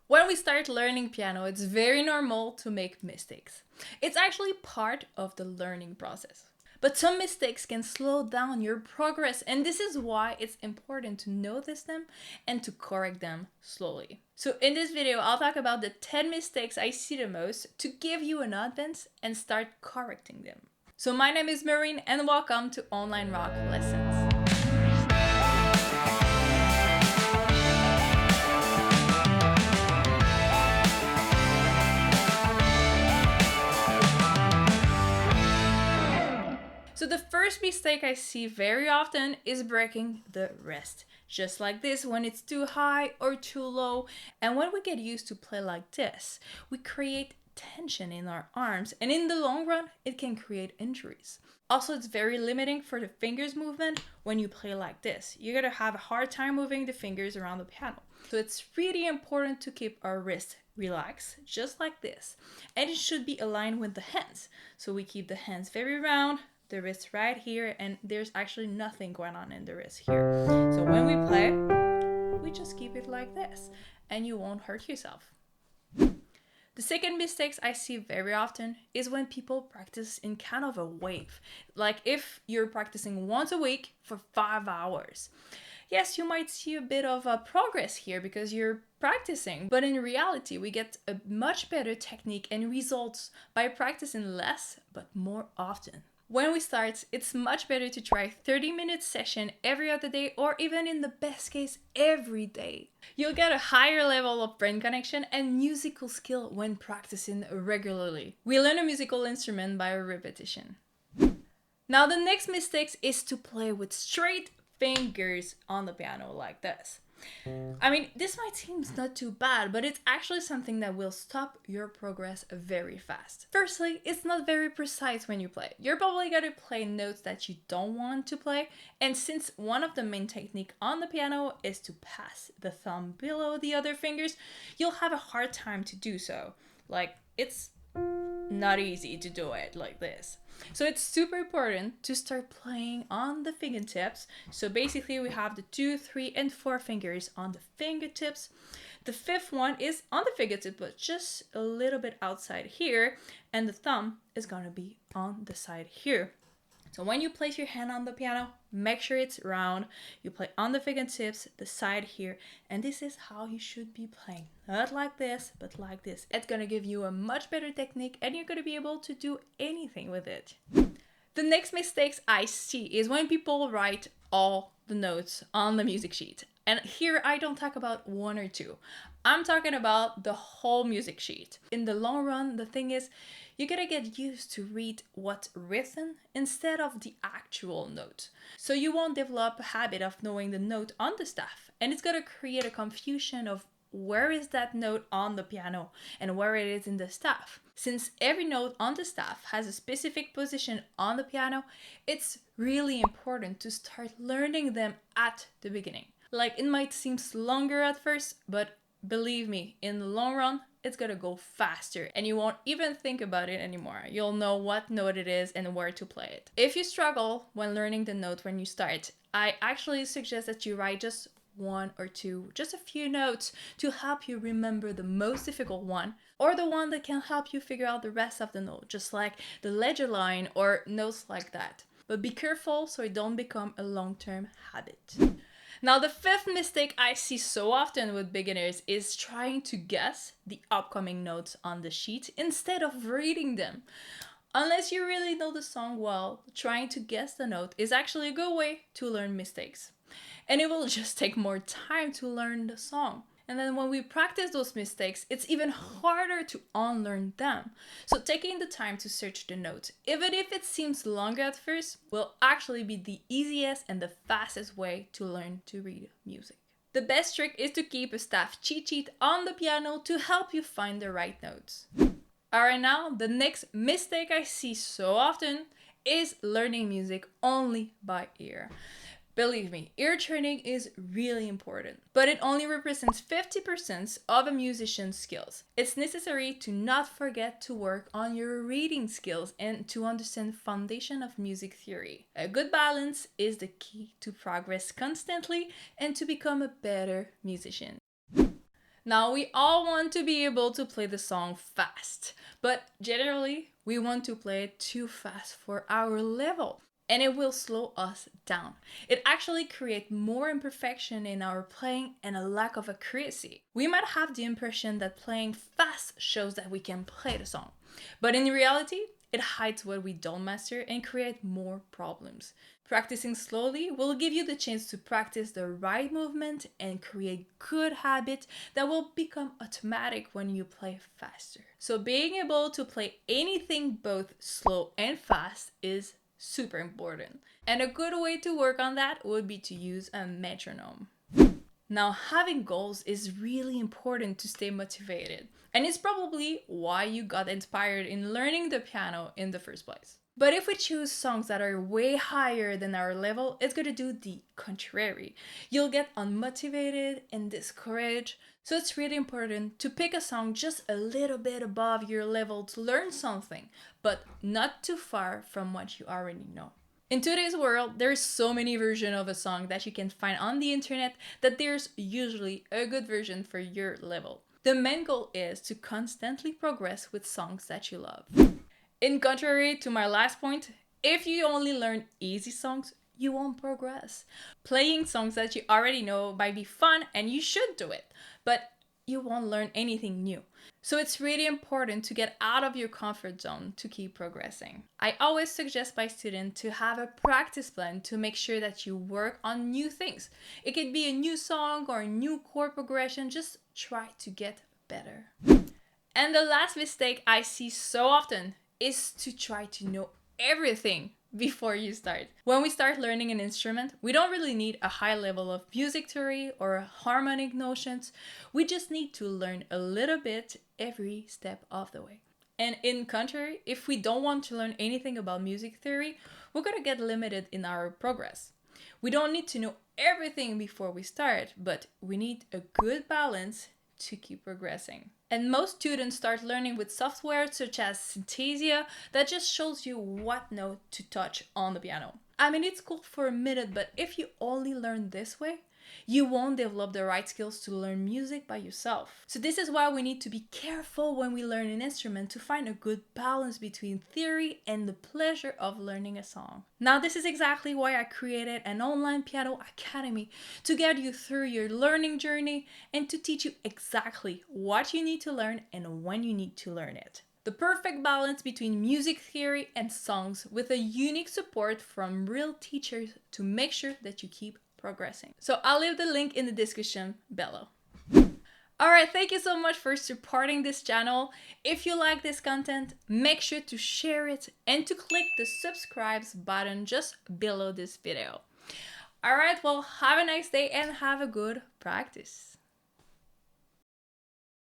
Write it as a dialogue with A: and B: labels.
A: When we start learning piano, it's very normal to make mistakes. It's actually part of the learning process. But some mistakes can slow down your progress, and this is why it's important to notice them and to correct them slowly. So in this video, I'll talk about the 10 mistakes I see the most to give you an advance and start correcting them. So my name is Maureen and welcome to Online Rock Lessons. So the first mistake I see very often is breaking the wrist. Just like this, when it's too high or too low. And when we get used to play like this, we create tension in our arms, and in the long run, it can create injuries. Also, it's very limiting for the fingers movement when you play like this. You're gonna have a hard time moving the fingers around the piano. So it's really important to keep our wrist relaxed, just like this. And it should be aligned with the hands. So we keep the hands very round, the wrist right here, and there's actually nothing going on in the wrist here. So when we play, we just keep it like this, and you won't hurt yourself. The second mistakes I see very often is when people practice in kind of a wave. Like if you're practicing once a week for 5 hours. Yes, you might see a bit of a progress here because you're practicing, but in reality, we get a much better technique and results by practicing less but more often. When we start, it's much better to try 30-minute session every other day, or even in the best case, every day. You'll get a higher level of brain connection and musical skill when practicing regularly. We learn a musical instrument by repetition. Now the next mistake is to play with straight fingers on the piano like this. I mean, this might seem not too bad, but it's actually something that will stop your progress very fast. Firstly, it's not very precise when you play. You're probably going to play notes that you don't want to play, and since one of the main techniques on the piano is to pass the thumb below the other fingers, you'll have a hard time to do so. Like, it's not easy to do it like this. So it's super important to start playing on the fingertips. So basically we have the 2, 3, and 4 fingers on the fingertips. The 5th one is on the fingertip, but just a little bit outside here. And the thumb is gonna be on the side here. So when you place your hand on the piano, make sure it's round. You play on the fingertips, the side here, and this is how you should be playing. Not like this, but like this. It's gonna give you a much better technique and you're gonna be able to do anything with it. The next mistakes I see is when people write all the notes on the music sheet. And here I don't talk about 1 or 2. I'm talking about the whole music sheet. In the long run, the thing is, you gotta get used to read what's written instead of the actual note. So you won't develop a habit of knowing the note on the staff. And it's gonna create a confusion of where is that note on the piano and where it is in the staff. Since every note on the staff has a specific position on the piano, it's really important to start learning them at the beginning. Like, it might seem longer at first, but believe me, in the long run, it's gonna go faster and you won't even think about it anymore. You'll know what note it is and where to play it. If you struggle when learning the note when you start, I actually suggest that you write just 1 or 2, just a few notes to help you remember the most difficult one, or the one that can help you figure out the rest of the note, just like the ledger line or notes like that. But be careful so it don't become a long-term habit. Now, the 5th mistake I see so often with beginners is trying to guess the upcoming notes on the sheet instead of reading them. Unless you really know the song well, trying to guess the note is actually a good way to learn mistakes. And it will just take more time to learn the song. And then when we practice those mistakes, it's even harder to unlearn them. So taking the time to search the notes, even if it seems longer at first, will actually be the easiest and the fastest way to learn to read music. The best trick is to keep a staff cheat sheet on the piano to help you find the right notes. Alright, now the next mistake I see so often is learning music only by ear. Believe me, ear training is really important, but it only represents 50% of a musician's skills. It's necessary to not forget to work on your reading skills and to understand the foundation of music theory. A good balance is the key to progress constantly and to become a better musician. Now, we all want to be able to play the song fast, but generally, we want to play it too fast for our level, and it will slow us down. It actually creates more imperfection in our playing and a lack of accuracy. We might have the impression that playing fast shows that we can play the song, but in reality, it hides what we don't master and create more problems. Practicing slowly will give you the chance to practice the right movement and create good habits that will become automatic when you play faster. So being able to play anything both slow and fast is super important. And a good way to work on that would be to use a metronome. Now, having goals is really important to stay motivated, and it's probably why you got inspired in learning the piano in the first place. But if we choose songs that are way higher than our level, it's gonna do the contrary. You'll get unmotivated and discouraged. So it's really important to pick a song just a little bit above your level to learn something, but not too far from what you already know. In today's world, there's so many versions of a song that you can find on the internet that there's usually a good version for your level. The main goal is to constantly progress with songs that you love. In contrary to my last point, if you only learn easy songs, you won't progress. Playing songs that you already know might be fun and you should do it, but you won't learn anything new. So it's really important to get out of your comfort zone to keep progressing. I always suggest my students to have a practice plan to make sure that you work on new things. It could be a new song or a new chord progression, just try to get better. And the last mistake I see so often is to try to know everything before you start. When we start learning an instrument, we don't really need a high level of music theory or harmonic notions. We just need to learn a little bit every step of the way. And in contrary, if we don't want to learn anything about music theory, we're gonna get limited in our progress. We don't need to know everything before we start, but we need a good balance to keep progressing. And most students start learning with software such as Synthesia that just shows you what note to touch on the piano. I mean, it's cool for a minute, but if you only learn this way, you won't develop the right skills to learn music by yourself. So this is why we need to be careful when we learn an instrument to find a good balance between theory and the pleasure of learning a song. Now, this is exactly why I created an online piano academy to guide you through your learning journey and to teach you exactly what you need to learn and when you need to learn it. The perfect balance between music theory and songs with a unique support from real teachers to make sure that you keep progressing. So I'll leave the link in the description below. Alright, thank you so much for supporting this channel. If you like this content, make sure to share it and to click the subscribe button just below this video. Alright, well, have a nice day and have a good practice.